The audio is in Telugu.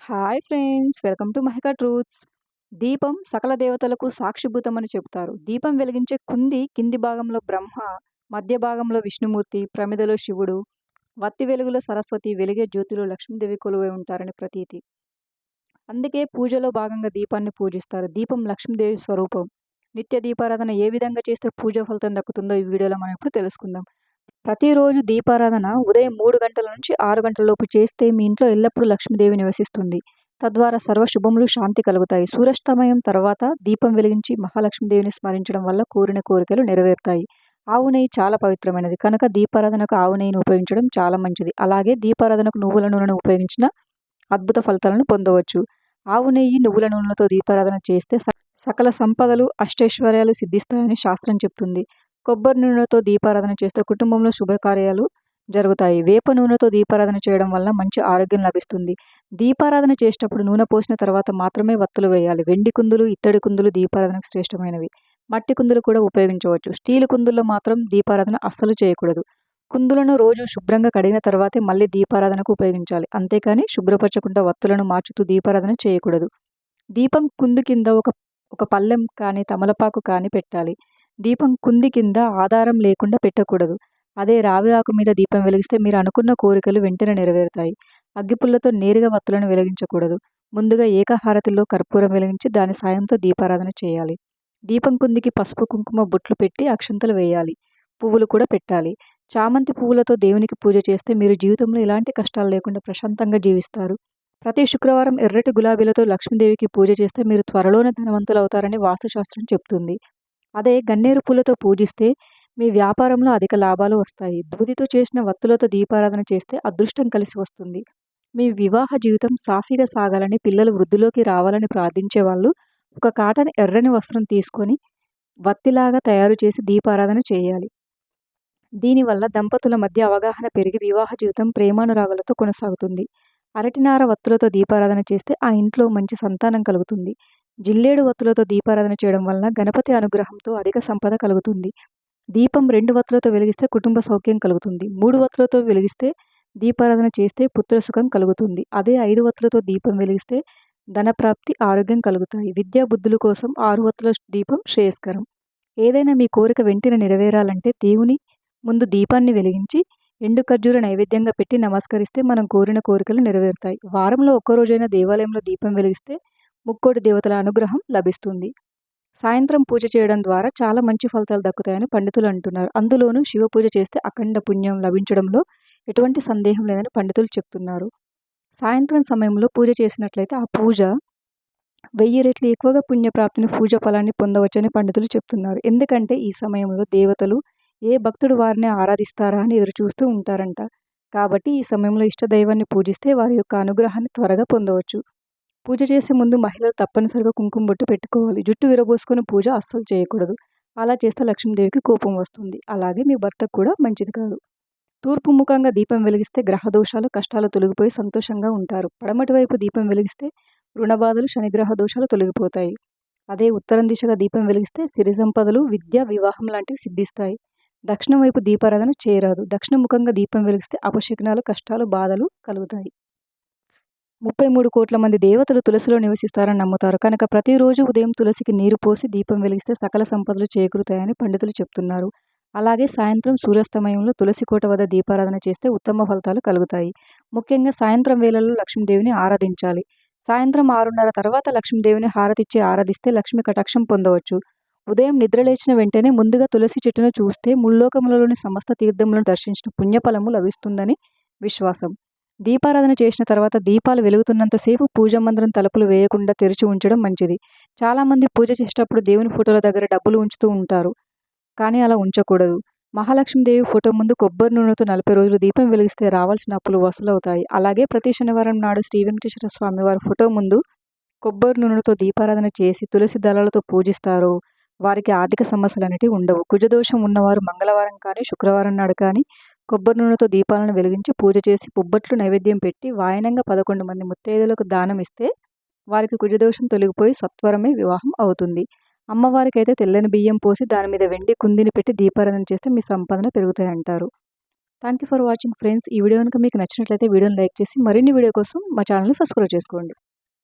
Hi friends, welcome to Mahika truths. దీపం సకల దేవతలకు సాక్షిభూతమని చెబుతారు. దీపం వెలిగించే కింది భాగంలో బ్రహ్మ, మధ్య భాగంలో విష్ణుమూర్తి, ప్రమిదలో శివుడు, వత్తి వెలుగులో సరస్వతి, వెలిగే జ్యోతిలో లక్ష్మీదేవి కొలువై ఉంటారని ప్రతీతి. అందుకే పూజలో భాగంగా దీపాన్ని పూజిస్తారు. దీపం లక్ష్మీదేవి స్వరూపం. నిత్య దీపారాధన ఏ విధంగా చేస్తే పూజా ఫలితం దక్కుతుందో ఈ వీడియోలో మనం ఇప్పుడు తెలుసుకుందాం. ప్రతిరోజు దీపారాధన ఉదయం 3 గంటల నుంచి 6 గంటల లోపు చేస్తే మీ ఇంట్లో ఎల్లప్పుడూ లక్ష్మీదేవి నివసిస్తుంది. తద్వారా సర్వశుభములు, శాంతి కలుగుతాయి. సూర్యాస్తమయం తర్వాత దీపం వెలిగించి మహాలక్ష్మీదేవిని స్మరించడం వల్ల కోరిన కోరికలు నెరవేరుతాయి. ఆవు నెయ్యి చాలా పవిత్రమైనది కనుక దీపారాధనకు ఆవు నెయ్యిని ఉపయోగించడం చాలా మంచిది. అలాగే దీపారాధనకు నువ్వుల నూనెను ఉపయోగించిన అద్భుత ఫలితాలను పొందవచ్చు. ఆవు నెయ్యి, నువ్వుల నూనెలతో దీపారాధన చేస్తే సకల సంపదలు, అష్టైశ్వర్యాలు సిద్ధిస్తాయని శాస్త్రం చెప్తుంది. కొబ్బరి నూనెతో దీపారాధన చేస్తే కుటుంబంలో శుభకార్యాలు జరుగుతాయి. వేప నూనెతో దీపారాధన చేయడం వల్ల మంచి ఆరోగ్యం లభిస్తుంది. దీపారాధన చేసేటప్పుడు నూనె పోసిన తర్వాత మాత్రమే వత్తులు వేయాలి. వెండి కుందులు, ఇత్తడి కుందులు దీపారాధనకు శ్రేష్టమైనవి. మట్టి కుందులు కూడా ఉపయోగించవచ్చు. స్టీల్ కుందుల్లో మాత్రం దీపారాధన అస్సలు చేయకూడదు. కుందులను రోజు శుభ్రంగా కడిగిన తర్వాతే మళ్ళీ దీపారాధనకు ఉపయోగించాలి. అంతేకాని శుభ్రపరచకుండా వత్తులను మార్చుతూ దీపారాధన చేయకూడదు. దీపం కుందు కింద ఒక పళ్ళెం కానీ తమలపాకు కానీ పెట్టాలి. దీపం కుంది కింద ఆధారం లేకుండా పెట్టకూడదు. అదే రావి ఆకు మీద దీపం వెలిగిస్తే మీరు అనుకున్న కోరికలు వెంటనే నెరవేరుతాయి. అగ్గిపుల్లతో నేరుగా వత్తులను వెలిగించకూడదు. ముందుగా ఏకహారతిలో కర్పూరం వెలిగించి దాని సాయంతో దీపారాధన చేయాలి. దీపం కుందికి పసుపు, కుంకుమ బొట్లు పెట్టి అక్షంతలు వేయాలి. పువ్వులు కూడా పెట్టాలి. చామంతి పువ్వులతో దేవునికి పూజ చేస్తే మీరు జీవితంలో ఎలాంటి కష్టాలు లేకుండా ప్రశాంతంగా జీవిస్తారు. ప్రతి శుక్రవారం ఎర్రటి గులాబీలతో లక్ష్మీదేవికి పూజ చేస్తే మీరు త్వరలోనే ధనవంతులు అవుతారని వాస్తుశాస్త్రం చెప్తుంది. అదే గన్నేరు పూలతో పూజిస్తే మీ వ్యాపారంలో అధిక లాభాలు వస్తాయి. దూదితో చేసిన వత్తులతో దీపారాధన చేస్తే అదృష్టం కలిసి వస్తుంది. మీ వివాహ జీవితం సాఫీగా సాగాలని, పిల్లలు వృద్ధిలోకి రావాలని ప్రార్థించే వాళ్ళు ఒక కాటన్ ఎర్రని వస్త్రం తీసుకొని వత్తిలాగా తయారు చేసి దీపారాధన చేయాలి. దీనివల్ల దంపతుల మధ్య అవగాహన పెరిగి వివాహ జీవితం ప్రేమానురాగాలతో కొనసాగుతుంది. అరటినార వత్తులతో దీపారాధన చేస్తే ఆ ఇంట్లో మంచి సంతానం కలుగుతుంది. జిల్లేడు వత్తులతో దీపారాధన చేయడం వలన గణపతి అనుగ్రహంతో అధిక సంపద కలుగుతుంది. దీపం 2 వత్తులతో వెలిగిస్తే కుటుంబ సౌఖ్యం కలుగుతుంది. 3 వత్తులతో వెలిగిస్తే దీపారాధన చేస్తే పుత్రసుఖం కలుగుతుంది. అదే 5 వత్తులతో దీపం వెలిగిస్తే ధనప్రాప్తి, ఆరోగ్యం కలుగుతాయి. విద్యా బుద్ధుల కోసం 6 వత్తుల దీపం శ్రేయస్కరం. ఏదైనా మీ కోరిక వెంటనే నెరవేరాలంటే దేవుని ముందు దీపాన్ని వెలిగించి ఎండు ఖర్జూర నైవేద్యంగా పెట్టి నమస్కరిస్తే మనం కోరిన కోరికలు నెరవేరుతాయి. వారంలో ఒక్కరోజైనా దేవాలయంలో దీపం వెలిగిస్తే ముక్కోటి దేవతల అనుగ్రహం లభిస్తుంది. సాయంత్రం పూజ చేయడం ద్వారా చాలా మంచి ఫలితాలు దక్కుతాయని పండితులు అంటున్నారు. అందులోనూ శివ పూజ చేస్తే అఖండ పుణ్యం లభించడంలో ఎటువంటి సందేహం లేదని పండితులు చెప్తున్నారు. సాయంత్రం సమయంలో పూజ చేసినట్లయితే ఆ పూజ 1000 రెట్లు ఎక్కువగా పుణ్యప్రాప్తిని, పూజ ఫలాన్ని పొందవచ్చని పండితులు చెప్తున్నారు. ఎందుకంటే ఈ సమయంలో దేవతలు ఏ భక్తుడు వారిని ఆరాధిస్తారా అని ఎదురు చూస్తూ ఉంటారంట. కాబట్టి ఈ సమయంలో ఇష్టదైవాన్ని పూజిస్తే వారి యొక్క అనుగ్రహాన్ని త్వరగా పొందవచ్చు. పూజ చేసే ముందు మహిళలు తప్పనిసరిగా కుంకుమ బొట్టు పెట్టుకోవాలి. జుట్టు విరబోసుకొని పూజ అస్సలు చేయకూడదు. అలా చేస్తే లక్ష్మీదేవికి కోపం వస్తుంది. అలాగే మీ భర్తకు కూడా మంచిది కాదు. తూర్పు ముఖంగా దీపం వెలిగిస్తే గ్రహదోషాలు, కష్టాలు తొలగిపోయి సంతోషంగా ఉంటారు. పడమటి వైపు దీపం వెలిగిస్తే రుణబాధలు, శనిగ్రహ దోషాలు తొలగిపోతాయి. అదే ఉత్తరం దిశగా దీపం వెలిగిస్తే సిరి సంపదలు, విద్య, వివాహం లాంటివి సిద్ధిస్తాయి. దక్షిణం వైపు దీపారాధన చేయరాదు. దక్షిణ ముఖంగా దీపం వెలిగిస్తే అపశకునాలు, కష్టాలు, బాధలు కలుగుతాయి. 33 కోట్ల మంది దేవతలు తులసిలో నివసిస్తారని నమ్ముతారు కనుక ప్రతిరోజు ఉదయం తులసికి నీరు పోసి దీపం వెలిగిస్తే సకల సంపదలు చేకూరుతాయని పండితులు చెప్తున్నారు. అలాగే సాయంత్రం సూర్యాస్తమయంలో తులసి కోట వద్ద దీపారాధన చేస్తే ఉత్తమ ఫలితాలు కలుగుతాయి. ముఖ్యంగా సాయంత్రం వేళల్లో లక్ష్మీదేవిని ఆరాధించాలి. సాయంత్రం 6:30 తర్వాత లక్ష్మీదేవిని హారతిచ్చి ఆరాధిస్తే లక్ష్మీ కటాక్షం పొందవచ్చు. ఉదయం నిద్రలేచిన వెంటనే ముందుగా తులసి చెట్టును చూస్తే ముల్లోకములలోని సమస్త తీర్థములను దర్శించిన పుణ్యఫలము లభిస్తుందని విశ్వాసం. దీపారాధన చేసిన తర్వాత దీపాలు వెలుగుతున్నంతసేపు పూజా మందిరం తలుపులు వేయకుండా తెరిచి ఉంచడం మంచిది. చాలామంది పూజ చేసేటప్పుడు దేవుని ఫోటోల దగ్గర డబ్బులు ఉంచుతూ ఉంటారు. కానీ అలా ఉంచకూడదు. మహాలక్ష్మీదేవి ఫోటో ముందు కొబ్బరి నూనెతో 40 రోజులు దీపం వెలిగిస్తే రావాల్సిన అప్పులు వసూలవుతాయి. అలాగే ప్రతి శనివారం నాడు శ్రీ వెంకటేశ్వర స్వామి వారి ఫోటో ముందు కొబ్బరి నూనెతో దీపారాధన చేసి తులసి దళాలతో పూజిస్తారో వారికి ఆర్థిక సమస్యలనేటివి ఉండవు. కుజదోషం ఉన్నవారు మంగళవారం కానీ, శుక్రవారం నాడు కానీ కొబ్బరి నూనెతో దీపాలను వెలిగించి పూజ చేసి బొబ్బట్లు నైవేద్యం పెట్టి వాయనంగా 11 మంది ముత్తైదులకు దానం ఇస్తే వారికి కుజదోషం తొలగిపోయి సత్వరమే వివాహం అవుతుంది. అమ్మవారికైతే తెల్లని బియ్యం పోసి దాని మీద వెండి కుందిని పెట్టి దీపారాధన చేస్తే మీ సంపాదన పెరుగుతాయంటారు. Thank you for watching friends. ఈ వీడియో కనుక మీకు నచ్చినట్లయితే వీడియోని లైక్ చేసి మరిన్ని వీడియో కోసం మా ఛానల్ని సబ్స్క్రైబ్ చేసుకోండి.